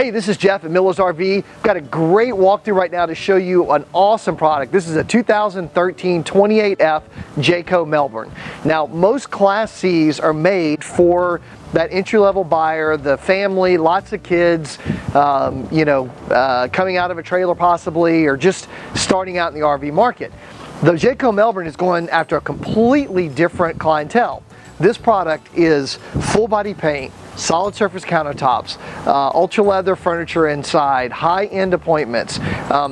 Hey, this is Jeff at Miller's RV. Got a great walkthrough right now to show you an awesome product. This is a 2013 28F Jayco Melbourne. Now, most Class Cs are made for that entry-level buyer, the family, lots of kids, coming out of a trailer possibly, or just starting out in the RV market. The Jayco Melbourne is going after a completely different clientele. This product is full body paint, solid surface countertops, ultra leather furniture inside, high-end appointments.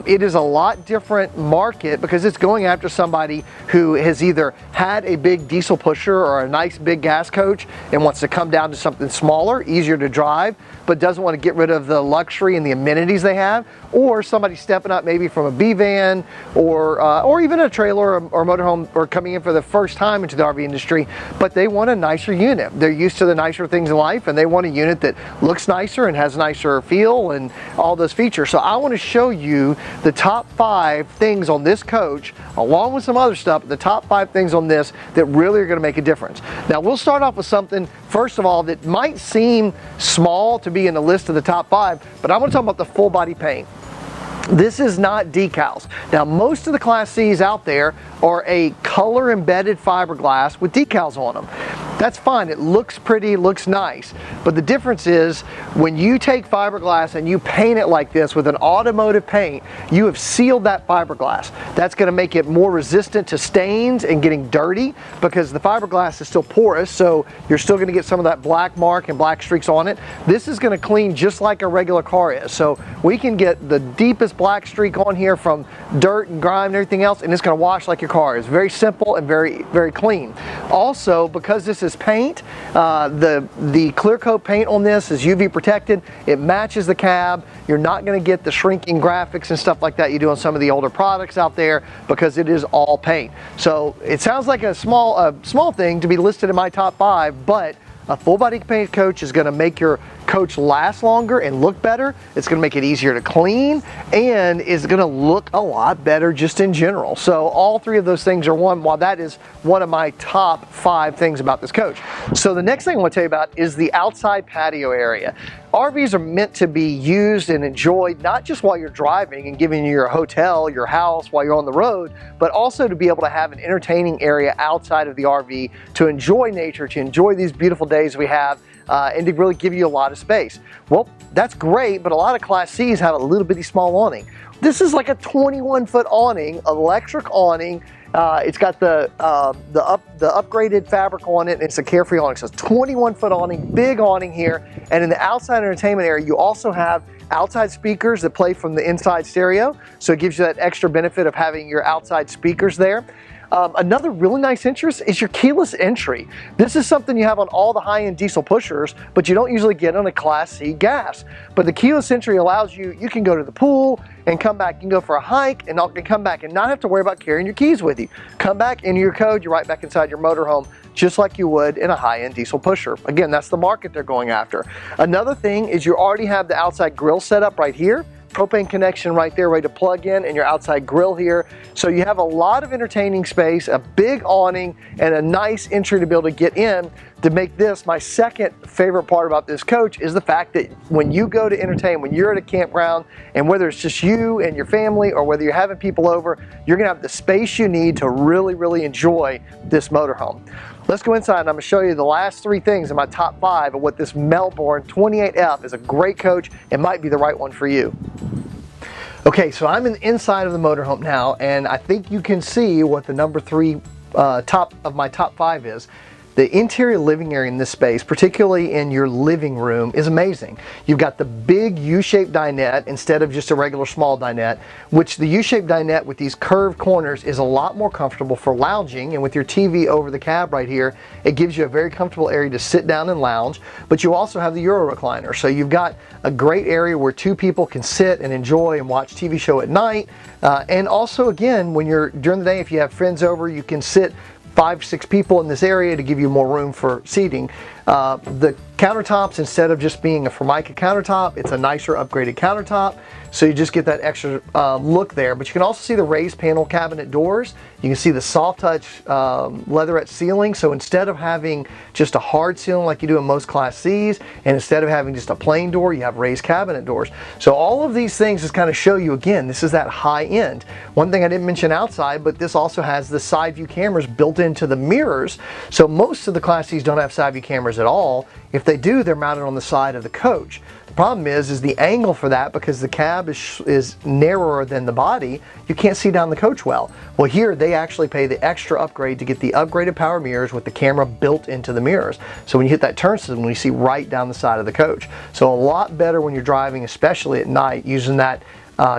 It is a lot different market because it's going after somebody who has either had a big diesel pusher or a nice big gas coach and wants to come down to something smaller, easier to drive, but doesn't want to get rid of the luxury and the amenities they have, or somebody stepping up maybe from a B-van or even a trailer or motorhome, or coming in for the first time into the RV industry, but they want a nicer unit. They're used to the nicer things in life, and they want a unit that looks nicer and has nicer feel and all those features. So I want to show you the top 5 things on this coach, along with some other stuff, the top 5 things on this that really are going to make a difference. Now, we'll start off with something, first of all, that might seem small to be in the list of the top 5, but I want to talk about the full body paint. This is not decals. Now, most of the Class Cs out there are a color embedded fiberglass with decals on them. That's fine, it looks pretty, looks nice, but the difference is when you take fiberglass and you paint it like this with an automotive paint, you have sealed that fiberglass. That's going to make it more resistant to stains and getting dirty, because the fiberglass is still porous, so you're still going to get some of that black mark and black streaks on it. This is going to clean just like a regular car is, so we can get the deepest black streak on here from dirt and grime and everything else, and it's going to wash like your car is. Very simple and very, very clean. Also, because this is paint, the clear coat paint on this is UV protected. It matches the cab. You're not going to get the shrinking graphics and stuff like that you do on some of the older products out there, because it is all paint. So it sounds like a small thing to be listed in my top 5, but a full body paint coach is going to make your coach last longer and look better. It's going to make it easier to clean, and is going to look a lot better just in general. So all 3 of those things are while that is one of my top 5 things about this coach. So the next thing I want to tell you about is the outside patio area. RVs are meant to be used and enjoyed not just while you're driving and giving you your hotel, your house while you're on the road, but also to be able to have an entertaining area outside of the RV to enjoy nature, to enjoy these beautiful days we have, and to really give you a lot of space. Well, that's great, but a lot of Class Cs have a little bitty small awning. This is like a 21-foot awning, electric awning. It's got the upgraded fabric on it, and it's a Carefree awning. So it's 21-foot awning, big awning here. And in the outside entertainment area, you also have outside speakers that play from the inside stereo. So it gives you that extra benefit of having your outside speakers there. Another really nice interest is your keyless entry. This is something you have on all the high-end diesel pushers, but you don't usually get on a Class C gas. But the keyless entry allows you can go to the pool and come back. You can go for a hike and come back and not have to worry about carrying your keys with you. Come back into your code, you're right back inside your motorhome, just like you would in a high-end diesel pusher. Again, that's the market they're going after. Another thing is you already have the outside grill set up right here. Propane connection right there, ready to plug in, and your outside grill here. So you have a lot of entertaining space, a big awning, and a nice entry to be able to get in. To make this my second favorite part about this coach is the fact that when you go to entertain, when you're at a campground, and whether it's just you and your family or whether you're having people over, you're gonna have the space you need to really, really enjoy this motorhome. Let's go inside and I'm gonna show you the last 3 things in my top 5 of what this Melbourne 28F is. A great coach. It might be the right one for you. Okay, so I'm in the inside of the motorhome now, and I think you can see what the number 3 top of my top 5 is. The interior living area in this space, particularly in your living room, is amazing. You've got the big U-shaped dinette instead of just a regular small dinette, which the U-shaped dinette with these curved corners is a lot more comfortable for lounging, and with your TV over the cab right here, it gives you a very comfortable area to sit down and lounge, but you also have the Euro recliner. So you've got a great area where 2 people can sit and enjoy and watch TV show at night, and also again, when you're during the day, if you have friends over, you can sit 5-6 people in this area to give you more room for seating. The Countertops, instead of just being a Formica countertop, it's a nicer upgraded countertop. So you just get that extra look there. But you can also see the raised panel cabinet doors. You can see the soft touch leatherette ceiling. So instead of having just a hard ceiling like you do in most Class C's, and instead of having just a plain door, you have raised cabinet doors. So all of these things just kind of show you, again, this is that high end. One thing I didn't mention outside, but this also has the side view cameras built into the mirrors. So most of the Class C's don't have side view cameras at all. If they do, they're mounted on the side of the coach. The problem is the angle for that, because the cab is narrower than the body, you can't see down the coach well. Well, here they actually pay the extra upgrade to get the upgraded power mirrors with the camera built into the mirrors. So when you hit that turn signal, you see right down the side of the coach. So a lot better when you're driving, especially at night, using that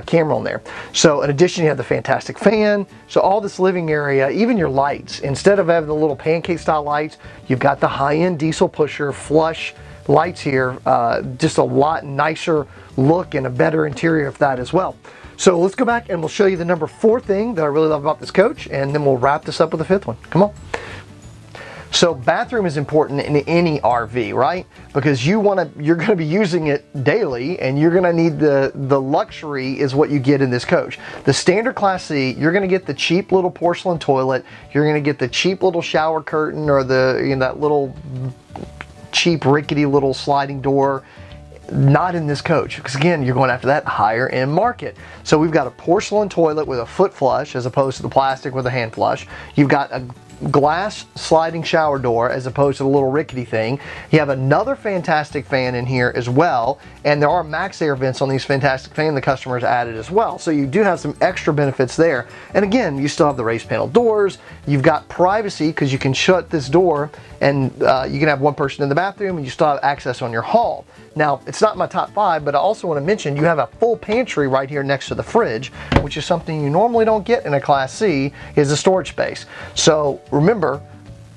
camera on there. So in addition, you have the fantastic fan. So all this living area, even your lights, instead of having the little pancake style lights, you've got the high-end diesel pusher flush lights here. Just a lot nicer look and a better interior of that as well. So let's go back and we'll show you the number 4 thing that I really love about this coach, and then we'll wrap this up with the 5th one. Come on. So bathroom is important in any RV, right? Because you're gonna be using it daily, and you're gonna need the luxury is what you get in this coach. The standard Class C, you're gonna get the cheap little porcelain toilet, you're gonna get the cheap little shower curtain, or that little cheap rickety little sliding door. Not in this coach, because again, you're going after that higher end market. So we've got a porcelain toilet with a foot flush as opposed to the plastic with a hand flush. You've got a glass sliding shower door as opposed to the little rickety thing. You have another fantastic fan in here as well, and there are max air vents on these fantastic fans the customers added as well. So you do have some extra benefits there. And again, you still have the raised panel doors. You've got privacy because you can shut this door and you can have one person in the bathroom, and you still have access on your hall. Now, it's not my top 5, but I also want to mention you have a full pantry right here next to the fridge, which is something you normally don't get in a Class C, is a storage space. So remember,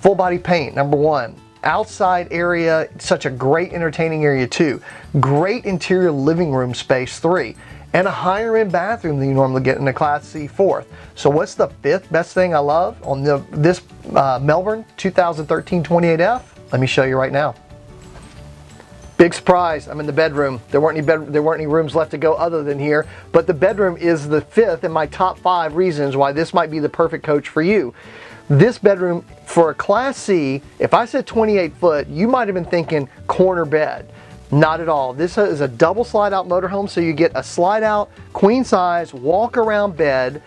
full body paint, number 1. Outside area, such a great entertaining area 2. Great interior living room space 3. And a higher end bathroom than you normally get in a Class C 4th. So what's the 5th best thing I love on this Melbourne 2013 28F? Let me show you right now. Big surprise, I'm in the bedroom. There weren't any rooms left to go other than here, but the bedroom is the 5th in my top 5 reasons why this might be the perfect coach for you. This bedroom for a Class C, if I said 28 foot, you might have been thinking corner bed. Not at all. This is a double slide out motorhome, so you get a slide out, queen size, walk around bed,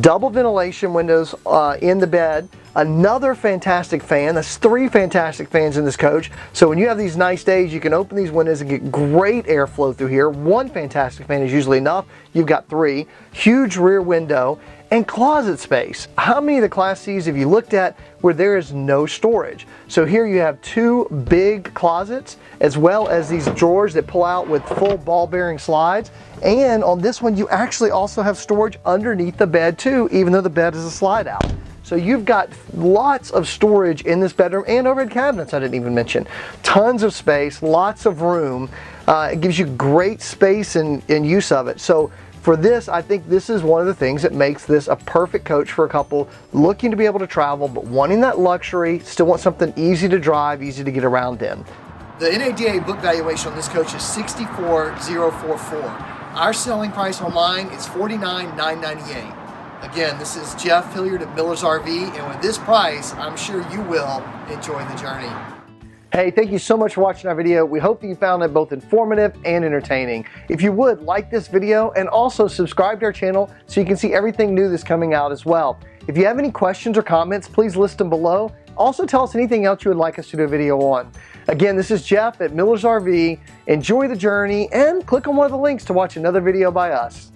double ventilation windows in the bed, another fantastic fan. That's 3 fantastic fans in this coach. So when you have these nice days, you can open these windows and get great airflow through here. 1 fantastic fan is usually enough. You've got 3. Huge rear window and closet space. How many of the Class C's have you looked at where there is no storage? So here you have 2 big closets, as well as these drawers that pull out with full ball bearing slides. And on this one, you actually also have storage underneath the bed too, even though the bed is a slide out. So you've got lots of storage in this bedroom, and overhead cabinets I didn't even mention. Tons of space, lots of room. It gives you great space and use of it. So for this, I think this is one of the things that makes this a perfect coach for a couple looking to be able to travel, but wanting that luxury, still want something easy to drive, easy to get around in. The NADA book valuation on this coach is $64,044. Our selling price online is $49,998. Again, this is Jeff Hilliard at Miller's RV, and with this price, I'm sure you will enjoy the journey. Hey, thank you so much for watching our video. We hope that you found it both informative and entertaining. If you would, like this video and also subscribe to our channel so you can see everything new that's coming out as well. If you have any questions or comments, please list them below. Also tell us anything else you would like us to do a video on. Again, this is Jeff at Miller's RV. Enjoy the journey and click on one of the links to watch another video by us.